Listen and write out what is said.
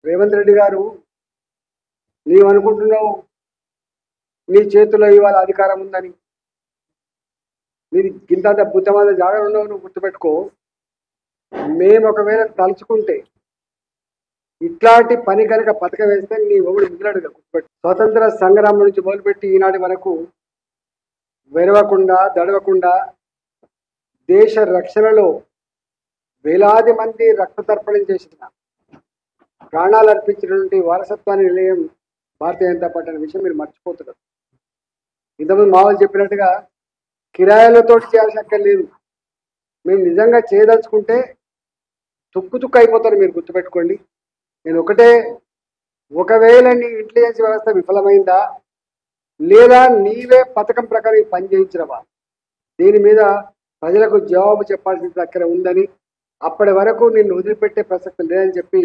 రేవంత్ రెడ్డి గారు, నీవనుకుంటున్నావు నీ చేతుల్లో ఇవాళ అధికారం ఉందని. నీది గింతంత బుద్ధమాద జాగా ఉన్నావు. నువ్వు గుర్తుపెట్టుకో. మేము ఒకవేళ తలుచుకుంటే ఇట్లాంటి పని కనుక పథకం వేస్తే నీ ఒగుడు మిగిలాడుగా. గుర్తుపెట్టు. స్వతంత్ర సంగ్రామం నుంచి మొదలుపెట్టి ఈనాటి వరకు వెరవకుండా దడవకుండా దేశ రక్షణలో వేలాది మంది రక్త తర్పణం చేసిన, ప్రాణాలు అర్పించినటువంటి వారసత్వాన్ని నిలయం భారతీయ జనతా పార్టీ అనే విషయం మీరు మర్చిపోతున్నారు. ఇంతకుముందు మామూలు చెప్పినట్టుగా కిరాయిలతో చేయాల్సిన అక్కర్లేదు. మేము నిజంగా చేయదలుచుకుంటే తుక్కు తుక్కు అయిపోతారు. మీరు గుర్తుపెట్టుకోండి. నేను ఒకటే, ఒకవేళ నీ ఇంటెలిజెన్స్ వ్యవస్థ విఫలమైందా లేదా నీవే పథకం ప్రకారం పని చేయించినవా, దీని మీద ప్రజలకు జవాబు చెప్పాల్సిన అక్కడ ఉందని, అప్పటి వరకు నిన్ను వదిలిపెట్టే ప్రసక్తి లేదని చెప్పి